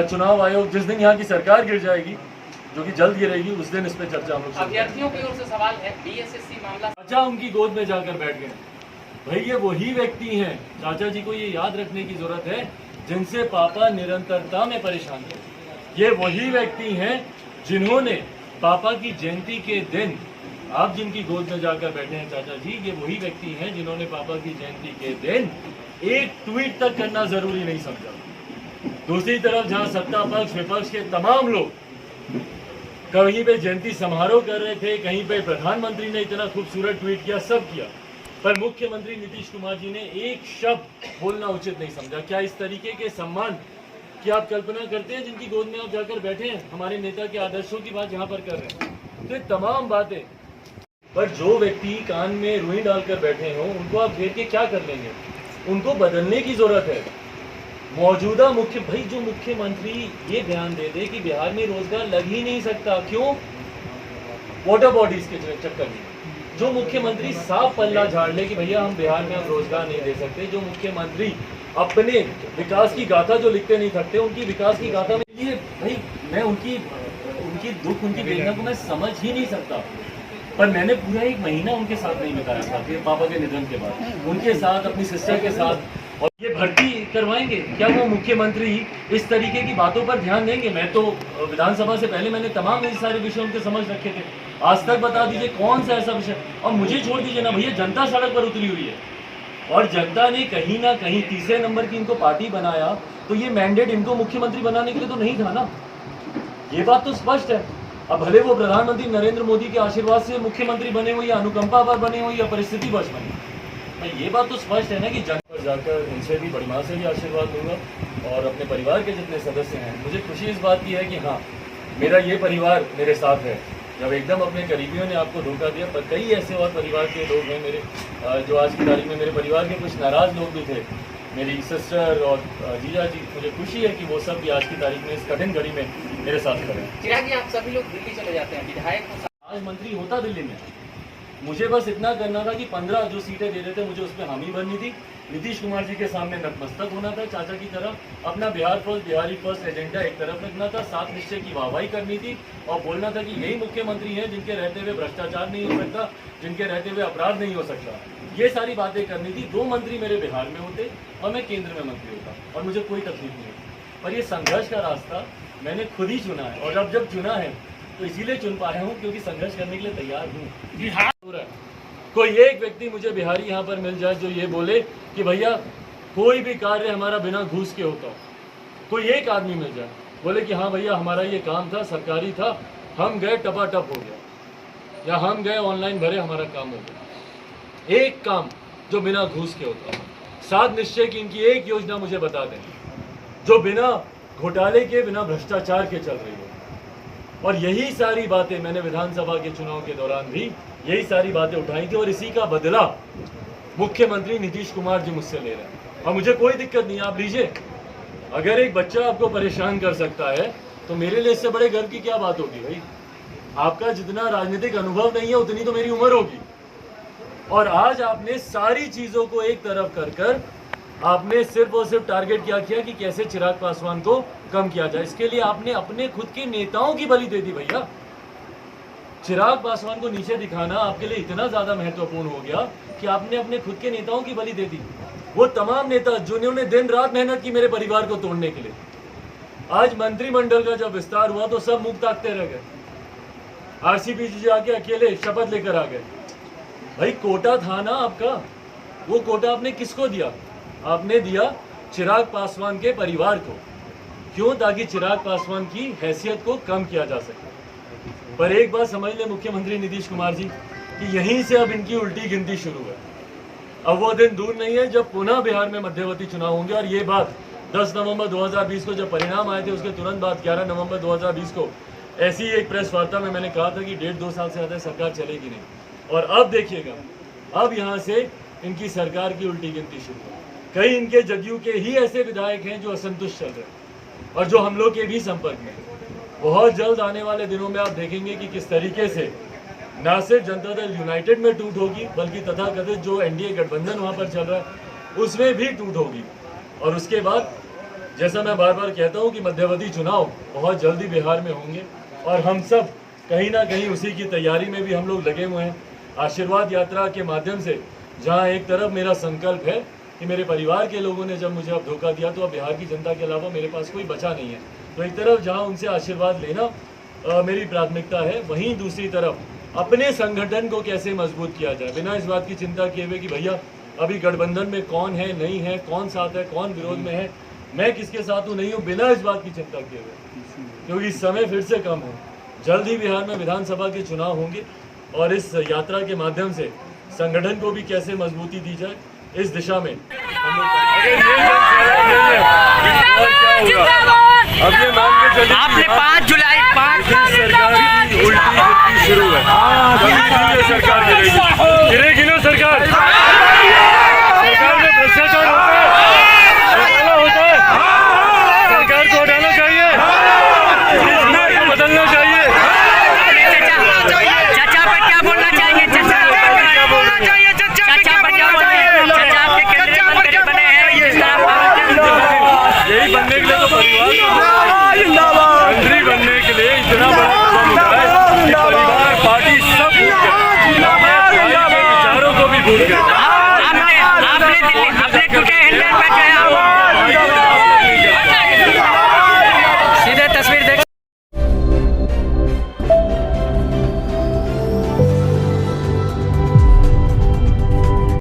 चुनाव आयोग जिस दिन यहाँ की सरकार गिर जाएगी, जो कि जल्द गिरेगी, उस दिन इस पे चर्चा हम लोग। अभ्यर्थियों की ओर से सवाल है, बीएसएससी मामला चाचा उनकी गोद में जाकर बैठ गए। भाई ये वही व्यक्ति हैं, चाचा जी को ये याद रखने की जरूरत है, जिनसे पापा निरंतरता में परेशान थे। ये वही व्यक्ति हैं जिन्होंने पापा की जयंती के दिन, आप जिनकी गोद में जाकर बैठे हैं चाचा जी, ये वही व्यक्ति हैं जिन्होंने पापा की जयंती के दिन एक ट्वीट तक करना जरूरी नहीं समझा। दूसरी तरफ जहां सत्ता पक्ष विपक्ष के तमाम लोग कहीं पे जयंती समारोह कर रहे थे, कहीं पे प्रधानमंत्री ने इतना खूबसूरत ट्वीट किया, सब किया, पर मुख्यमंत्री नीतीश कुमार जी ने एक शब्द बोलना उचित नहीं समझा। क्या इस तरीके के सम्मान की आप कल्पना करते हैं जिनकी गोद में आप जाकर बैठे हैं? हमारे नेता के आदर्शों की बात यहाँ पर कर रहे हैं। तो ये तमाम बातें, पर जो व्यक्ति कान में रुई डालकर बैठे हों उनको आप घेर के क्या कर लेंगे? उनको बदलने की जरूरत है। मौजूदा जो मुख्यमंत्री ये बयान दे दे कि बिहार में रोजगार लग ही नहीं सकता, क्यों? वाटर बॉडीज के चक्कर में। जो मुख्यमंत्री साफ पल्ला झाड़ ले कि भैया हम बिहार में अब रोजगार नहीं दे सकते, जो मुख्यमंत्री अपने विकास की गाथा जो लिखते नहीं थकते, उनकी विकास की गाथा में लिए भाई मैं उनकी दुख, उनकी वेदना को मैं समझ ही नहीं सकता। पर मैंने पूरा एक महीना उनके साथ नहीं बिताया था कि पापा के निधन के बाद, उनके साथ, अपनी सिस्टर के साथ। और ये भर्ती करवाएंगे क्या वो मुख्यमंत्री इस तरीके की बातों पर ध्यान देंगे? मैं तो विधानसभा से पहले मैंने तमाम ये सारे विषय उनके समझ रखे थे। आज तक बता दीजिए कौन सा ऐसा विषय, और मुझे छोड़ दीजिए ना भैया, जनता सड़क पर उतरी हुई है और जनता ने कहीं ना कहीं तीसरे नंबर की इनको पार्टी बनाया, तो ये मैंडेट इनको मुख्यमंत्री बनाने के लिए तो नहीं था ना। ये बात तो स्पष्ट है। अब भले वो प्रधानमंत्री नरेंद्र मोदी के आशीर्वाद से मुख्यमंत्री बने हो या अनुकंपा पर बने हो या परिस्थिति वश बने, ये बात तो स्पष्ट है ना कि जनता पर जाकर इनसे भी, बड़ी माँ से भी आशीर्वाद लूंगा और अपने परिवार के जितने सदस्य हैं, मुझे खुशी इस बात की है कि हाँ, मेरा ये परिवार मेरे साथ है। जब एकदम अपने करीबियों ने आपको धोखा दिया, पर कई ऐसे और परिवार के लोग हैं मेरे, जो आज की तारीख में मेरे परिवार के कुछ नाराज लोग भी थे, मेरी सिस्टर और जीजा जी, मुझे खुशी है कि वो सब भी आज की तारीख में इस कठिन घड़ी में मेरे साथ खड़े हैं। चिराग जी, आप सभी लोग दिल्ली चले जाते हैं, विधायक आज मंत्री होता दिल्ली में, मुझे बस इतना करना था कि 15 जो सीटें दे रहे थे मुझे उसमें हामी भरनी थी, नीतीश कुमार जी के सामने नतमस्तक होना था चाचा की तरह, अपना Bihar first, Bihari first agenda एक तरफ रखना था, 7 निश्चय की वाहवाही करनी थी और बोलना था कि यही मुख्यमंत्री हैं जिनके रहते हुए भ्रष्टाचार नहीं हो सकता, जिनके रहते हुए अपराध नहीं हो सकता। ये सारी बातें करनी थी। 2 मंत्री मेरे बिहार में होते और मैं केंद्र में मंत्री होता और मुझे कोई तकलीफ नहीं होती। पर ये संघर्ष का रास्ता मैंने खुद ही चुना है, और अब जब चुना है तो इसीलिए चुन पाया हूँ क्योंकि संघर्ष करने के लिए तैयार हूँ। कोई एक व्यक्ति मुझे बिहारी यहाँ पर मिल जाए जो ये बोले कि भैया कोई भी कार्य हमारा बिना घूस के होता हो, कोई एक आदमी मिल जाए बोले कि हाँ भैया हमारा ये काम था, सरकारी था, हम गए टपाटप हो गया, या हम गए ऑनलाइन भरे हमारा काम हो गया। एक काम जो बिना घूस के होता हो, 7 निश्चय की इनकी एक योजना मुझे बता दें जो बिना घोटाले के, बिना भ्रष्टाचार के चल रही हो। और यही सारी बातें मैंने विधानसभा के चुनाव के दौरान भी यही सारी बातें उठाई थी, और इसी का बदला मुख्यमंत्री नीतीश कुमार जी मुझसे ले रहे हैं। और मुझे कोई दिक्कत नहीं, आप लीजिए। अगर एक बच्चा आपको परेशान कर सकता है तो मेरे लिए इससे बड़े गर्व की क्या बात होगी भाई? आपका जितना राजनीतिक अनुभव नहीं है उतनी तो मेरी उम्र होगी, और आज आपने सारी चीजों को एक तरफ कर आपने सिर्फ और सिर्फ टारगेट क्या किया कि कैसे चिराग पासवान को कम किया जाए। इसके लिए आपने अपने खुद के नेताओं की बलि दे दी भैया। चिराग पासवान को नीचे दिखाना आपके लिए इतना ज्यादा महत्वपूर्ण हो गया कि आपने अपने खुद के नेताओं की बलि दे दी। वो तमाम नेता जिन्होंने दिन रात मेहनत की मेरे परिवार को तोड़ने के लिए, आज मंत्रिमंडल का जब विस्तार हुआ तो सब मुंह ताकते रह गए। आरसीपी जी आके अकेले शपथ लेकर आ गए। भाई कोटा था ना आपका, वो कोटा आपने किसको दिया? आपने दिया चिराग पासवान के परिवार को। क्यों? ताकि चिराग पासवान की हैसियत को कम किया जा सके। पर एक बात समझ ले मुख्यमंत्री नीतीश कुमार जी कि यहीं से अब इनकी उल्टी गिनती शुरू है। अब वो दिन दूर नहीं है जब पुनः बिहार में मध्यवर्ती चुनाव होंगे, और ये बात 10 नवंबर 2020 को जब परिणाम आए थे उसके तुरंत बाद 11 नवंबर 2020 को ऐसी एक प्रेस वार्ता में मैंने कहा था कि 1.5-2 साल से ज़्यादा सरकार चलेगी नहीं। और अब देखिएगा, अब यहाँ से इनकी सरकार की उल्टी गिनती शुरू है। कई इनके जदयू के ही ऐसे विधायक हैं जो असंतुष्ट चल रहे हैं और जो हम लोग के भी संपर्क में। बहुत जल्द आने वाले दिनों में आप देखेंगे कि किस तरीके से न सिर्फ जनता दल यूनाइटेड में टूट होगी, बल्कि तथाकथित जो एनडीए गठबंधन वहाँ पर चल रहा है उसमें भी टूट होगी। और उसके बाद जैसा मैं बार बार कहता हूँ कि मध्यवर्ती चुनाव बहुत जल्दी बिहार में होंगे और हम सब कहीं ना कहीं उसी की तैयारी में भी हम लोग लगे हुए हैं। आशीर्वाद यात्रा के माध्यम से जहाँ एक तरफ मेरा संकल्प है कि मेरे परिवार के लोगों ने जब मुझे अब धोखा दिया तो अब बिहार की जनता के अलावा मेरे पास कोई बचा नहीं है, तो एक तरफ जहाँ उनसे आशीर्वाद लेना मेरी प्राथमिकता है, वहीं दूसरी तरफ अपने संगठन को कैसे मजबूत किया जाए बिना इस बात की चिंता किए हुए कि भैया अभी गठबंधन में कौन है नहीं है, कौन साथ है कौन विरोध में है, मैं किसके साथ हूँ नहीं हूँ, बिना इस बात की चिंता किए हुए, क्योंकि समय फिर से कम है। जल्द ही बिहार में विधानसभा के चुनाव होंगे और इस यात्रा के माध्यम से संगठन को भी कैसे मजबूती दी जाए इस दिशा में हम लोग अब ये मान के चलिए आपने 5 जुलाई सरकार की उल्टी गिनती शुरू है। सरकार गिरेगी ना, सरकार में भ्रष्टाचार होता है, सरकार को हटाना चाहिए, बदलना चाहिए। चाचा पे क्या बोलना चाहिए? चाचा क्या बोलना चाहिए? चाचा पे क्या बोलना चाहिए? चाचा आपके केंद्रीय मंत्री बने हैं, यही बनने के लिए तो परिवार मंत्री बनने के लिए इतना बड़ा कदम उठाए कि परिवार पार्टी सब विचारों को भी भूल गए। आपने टूटे हिंडन